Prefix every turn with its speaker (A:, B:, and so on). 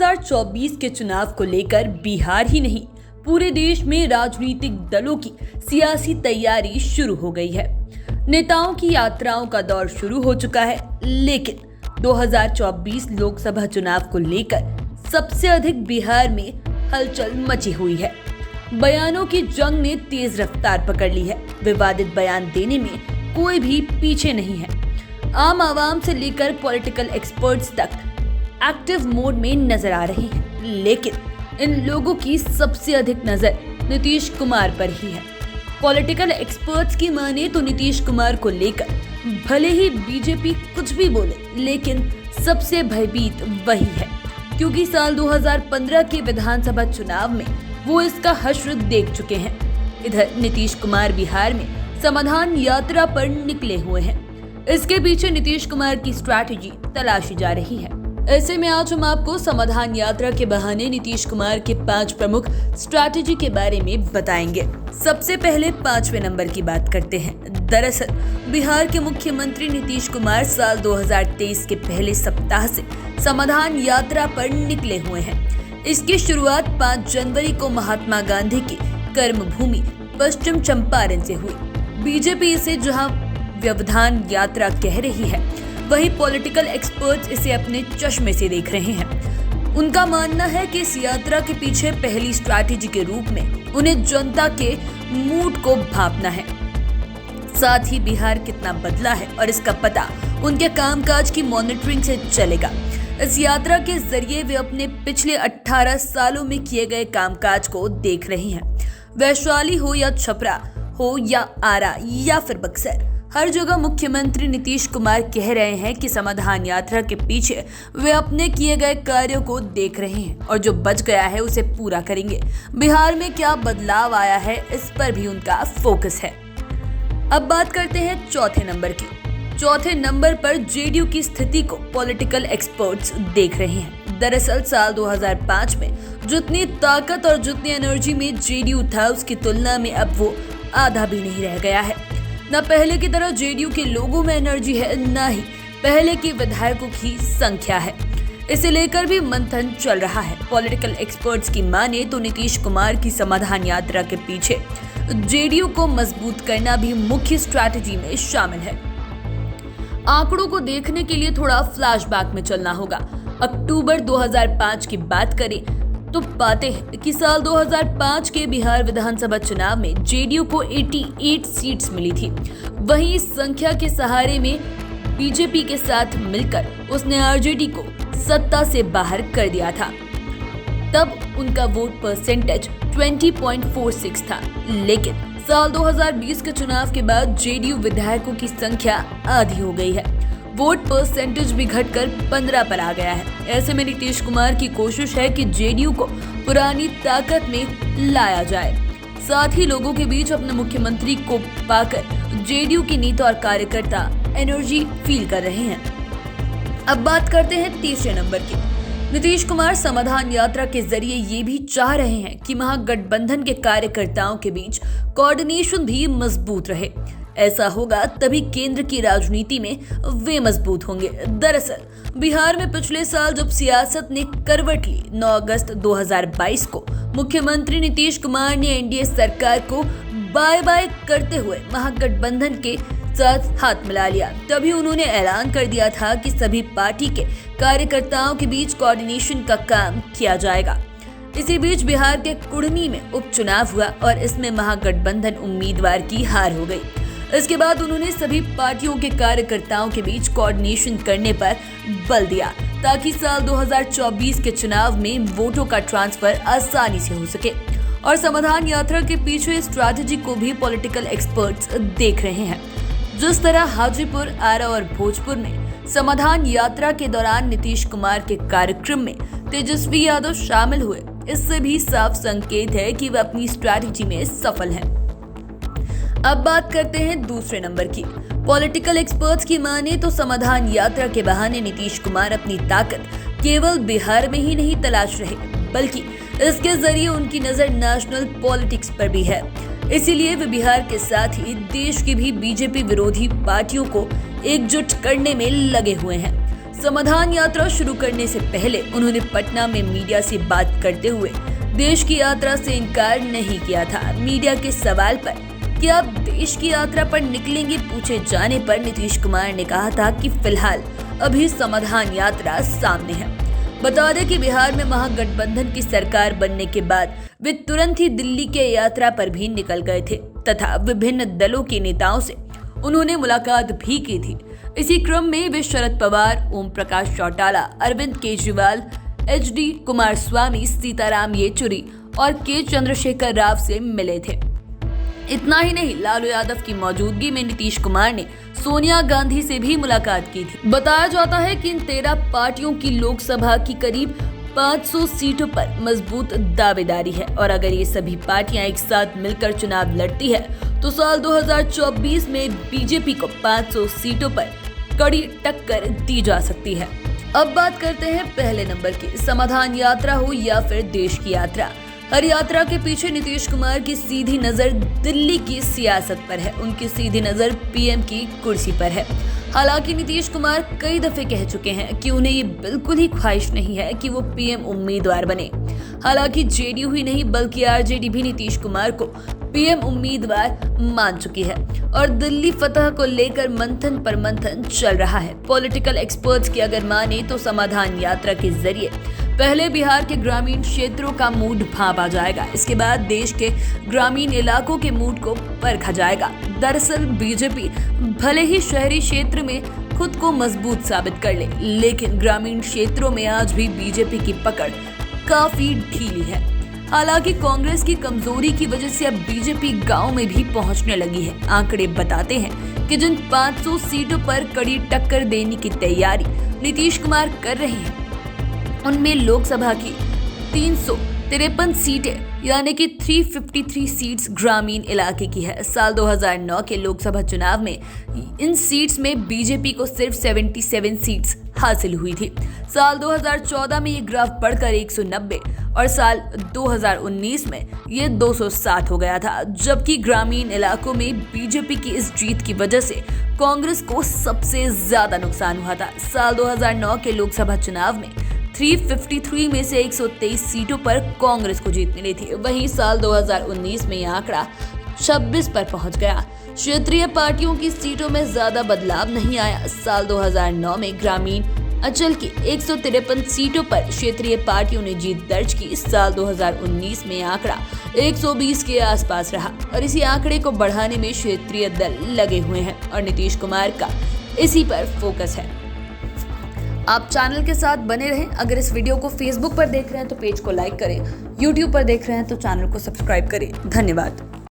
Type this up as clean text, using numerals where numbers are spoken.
A: 2024 के चुनाव को लेकर बिहार ही नहीं पूरे देश में राजनीतिक दलों की सियासी तैयारी शुरू हो गई है। नेताओं की यात्राओं का दौर शुरू हो चुका है, लेकिन 2024 लोकसभा चुनाव को लेकर सबसे अधिक बिहार में हलचल मची हुई है। बयानों की जंग ने तेज रफ्तार पकड़ ली है। विवादित बयान देने में कोई भी पीछे नहीं है। आम आवाम से लेकर पॉलिटिकल एक्सपर्ट्स तक एक्टिव मोड में नजर आ रहे हैं, लेकिन इन लोगों की सबसे अधिक नजर नीतीश कुमार पर ही है। पॉलिटिकल एक्सपर्ट्स की माने तो नीतीश कुमार को लेकर भले ही बीजेपी कुछ भी बोले, लेकिन सबसे भयभीत वही है, क्योंकि साल 2015 के विधानसभा चुनाव में वो इसका हश्र देख चुके हैं। इधर नीतीश कुमार बिहार में समाधान यात्रा पर निकले हुए हैं। इसके पीछे नीतीश कुमार की स्ट्रैटेजी तलाशी जा रही है। ऐसे में आज हम आपको समाधान यात्रा के बहाने नीतीश कुमार के 5 प्रमुख स्ट्रैटेजी के बारे में बताएंगे। सबसे पहले 5वें नंबर की बात करते हैं। दरअसल बिहार के मुख्यमंत्री नीतीश कुमार साल 2023 के पहले सप्ताह से समाधान यात्रा पर निकले हुए हैं। इसकी शुरुआत 5 जनवरी को महात्मा गांधी की कर्मभूमि पश्चिम चंपारण से हुई। बीजेपी इसे जहां व्यवधान यात्रा कह रही है, वहीं पॉलिटिकल एक्सपर्ट्स इसे अपने चश्मे से देख रहे हैं। उनका मानना है कि इस यात्रा के पीछे पहली स्ट्रैटेजी के रूप में उन्हें जनता के मूड को भांपना है। साथ ही बिहार कितना बदला है और इसका पता उनके कामकाज की मॉनिटरिंग से चलेगा। इस यात्रा के जरिए वे अपने पिछले 18 सालों में किए गए कामकाज को देख रहे हैं। वैशाली हो या छपरा हो या आरा या फिर बक्सर, हर जगह मुख्यमंत्री नीतीश कुमार कह रहे हैं कि समाधान यात्रा के पीछे वे अपने किए गए कार्यों को देख रहे हैं और जो बच गया है उसे पूरा करेंगे। बिहार में क्या बदलाव आया है, इस पर भी उनका फोकस है। अब बात करते हैं चौथे नंबर की। चौथे नंबर पर जेडीयू की स्थिति को पॉलिटिकल एक्सपर्ट्स देख रहे हैं। दरअसल साल 2005 में जितनी ताकत और जितनी एनर्जी में जेडीयू था, उसकी तुलना में अब वो आधा भी नहीं रह गया है। न पहले की तरह जेडीयू के लोगों में एनर्जी है, न ही पहले के विधायकों की संख्या है। इसे लेकर भी मंथन चल रहा है। पॉलिटिकल एक्सपर्ट्स की माने तो नीतीश कुमार की समाधान यात्रा के पीछे जेडीयू को मजबूत करना भी मुख्य स्ट्रैटेजी में शामिल है। आंकड़ों को देखने के लिए थोड़ा फ्लैशबैक में चलना होगा। अक्टूबर 2005 की बात करें तो पाते हैं कि साल 2005 के बिहार विधानसभा चुनाव में जेडीयू को 88 सीट्स मिली थी। वहीं इस संख्या के सहारे में बीजेपी के साथ मिलकर उसने आरजेडी को सत्ता से बाहर कर दिया था। तब उनका वोट परसेंटेज 20.46 था, लेकिन साल 2020 के चुनाव के बाद जेडीयू विधायकों की संख्या आधी हो गई है। वोट परसेंटेज भी घटकर 15 पर आ गया है। ऐसे में नीतीश कुमार की कोशिश है कि जेडीयू को पुरानी ताकत में लाया जाए। साथ ही लोगों के बीच अपने मुख्यमंत्री को पाकर जेडीयू की नेता और कार्यकर्ता एनर्जी फील कर रहे हैं। अब बात करते हैं तीसरे नंबर की। नीतीश कुमार समाधान यात्रा के जरिए ये भी चाह रहे हैं कि महागठबंधन के कार्यकर्ताओं के बीच कोऑर्डिनेशन भी मजबूत रहे। ऐसा होगा तभी केंद्र की राजनीति में वे मजबूत होंगे। दरअसल बिहार में पिछले साल जब सियासत ने करवट ली, 9 अगस्त 2022 को मुख्यमंत्री नीतीश कुमार ने एनडीए सरकार को बाय बाय करते हुए महागठबंधन के साथ हाथ मिला लिया। तभी उन्होंने ऐलान कर दिया था कि सभी पार्टी के कार्यकर्ताओं के बीच कोऑर्डिनेशन का काम किया जाएगा। इसी बीच बिहार के कुढ़नी में उपचुनाव हुआ और इसमें महागठबंधन उम्मीदवार की हार हो गई। इसके बाद उन्होंने सभी पार्टियों के कार्यकर्ताओं के बीच कोऑर्डिनेशन करने पर बल दिया, ताकि साल 2024 के चुनाव में वोटों का ट्रांसफर आसानी से हो सके। और समाधान यात्रा के पीछे स्ट्रैटेजी को भी पॉलिटिकल एक्सपर्ट्स देख रहे हैं। जिस तरह हाजीपुर, आरा और भोजपुर में समाधान यात्रा के दौरान नीतीश कुमार के कार्यक्रम में तेजस्वी यादव शामिल हुए, इससे भी साफ संकेत है कि वे अपनी स्ट्रैटेजी में सफल हैं। अब बात करते हैं दूसरे नंबर की। पॉलिटिकल एक्सपर्ट्स की माने तो समाधान यात्रा के बहाने नीतीश कुमार अपनी ताकत केवल बिहार में ही नहीं तलाश रहे, बल्कि इसके जरिए उनकी नजर नेशनल पॉलिटिक्स पर भी है। इसीलिए वे बिहार के साथ ही देश की भी बीजेपी विरोधी पार्टियों को एकजुट करने में लगे हुए हैं। समाधान यात्रा शुरू करने से पहले उन्होंने पटना में मीडिया से बात करते हुए देश की यात्रा से इनकार नहीं किया था। मीडिया के सवाल पर कि आप देश की यात्रा पर निकलेंगे पूछे जाने पर नीतीश कुमार ने कहा था कि फिलहाल अभी समाधान यात्रा सामने है। बता दें कि बिहार में महागठबंधन की सरकार बनने के बाद वे तुरंत ही दिल्ली के यात्रा पर भी निकल गए थे तथा विभिन्न दलों के नेताओं से उन्होंने मुलाकात भी की थी। इसी क्रम में वे शरद पवार, ओम प्रकाश चौटाला, अरविंद केजरीवाल, HD कुमारस्वामी, सीताराम येचुरी और के चंद्रशेखर राव से मिले थे। इतना ही नहीं, लालू यादव की मौजूदगी में नीतीश कुमार ने सोनिया गांधी से भी मुलाकात की थी। बताया जाता है कि इन 13 पार्टियों की लोकसभा की करीब 500 सीटों पर मजबूत दावेदारी है और अगर ये सभी पार्टियां एक साथ मिलकर चुनाव लड़ती है तो साल 2024 में बीजेपी को 500 सीटों पर कड़ी टक्कर दी जा सकती है। अब बात करते हैं पहले नंबर की। समाधान यात्रा हो या फिर देश की यात्रा, हर यात्रा के पीछे नीतीश कुमार की सीधी नजर दिल्ली की सियासत पर है। उनकी सीधी नजर पीएम की कुर्सी पर है। हालांकि नीतीश कुमार कई दफे कह चुके हैं कि उन्हें ये बिल्कुल ही ख्वाहिश नहीं है कि वो पीएम उम्मीदवार बने। हालांकि जेडीयू ही नहीं बल्कि आरजेडी भी नीतीश कुमार को पीएम उम्मीदवार मान चुकी है और दिल्ली फतह को लेकर मंथन पर मंथन चल रहा है। पॉलिटिकल एक्सपर्ट्स की अगर माने तो समाधान यात्रा के जरिए पहले बिहार के ग्रामीण क्षेत्रों का मूड भांपा जाएगा, इसके बाद देश के ग्रामीण इलाकों के मूड को परखा जाएगा। दरअसल बीजेपी भले ही शहरी क्षेत्र में खुद को मजबूत साबित कर ले, लेकिन ग्रामीण क्षेत्रों में आज भी बीजेपी की पकड़ काफी ढीली है। हालांकि कांग्रेस की कमजोरी की वजह से अब बीजेपी गांव में भी पहुंचने लगी है। आंकड़े बताते हैं कि जिन 500 सीटों पर कड़ी टक्कर देने की तैयारी नीतीश कुमार कर रहे हैं उनमें लोकसभा की 353 सीटें यानी कि 353 सीट्स ग्रामीण इलाके की है। साल 2009 के लोकसभा चुनाव में इन सीट्स में बीजेपी को सिर्फ 77 सीट्स हासिल हुई थी। साल 2014 में ये ग्राफ बढ़कर 190 और साल 2019 में ये 260 हो गया था, जबकि ग्रामीण इलाकों में बीजेपी की इस जीत की वजह से कांग्रेस को सबसे ज्यादा नुकसान हुआ था। साल 2009 के लोकसभा चुनाव में 353 में से 123 सीटों पर कांग्रेस को जीत मिली थी। वहीं साल 2019 में यह आंकड़ा 26 पर पहुंच गया। क्षेत्रीय पार्टियों की सीटों में ज्यादा बदलाव नहीं आया। साल 2009 में ग्रामीण अंचल की 153 सीटों पर क्षेत्रीय पार्टियों ने जीत दर्ज की। साल 2019 में आंकड़ा 120 के आसपास रहा और इसी आंकड़े को बढ़ाने में क्षेत्रीय दल लगे हुए हैं और नीतीश कुमार का इसी पर फोकस है। आप चैनल के साथ बने रहें। अगर इस वीडियो को फेसबुक पर देख रहे हैं तो पेज को लाइक करें, यूट्यूब पर देख रहे हैं तो चैनल को सब्सक्राइब करें। धन्यवाद।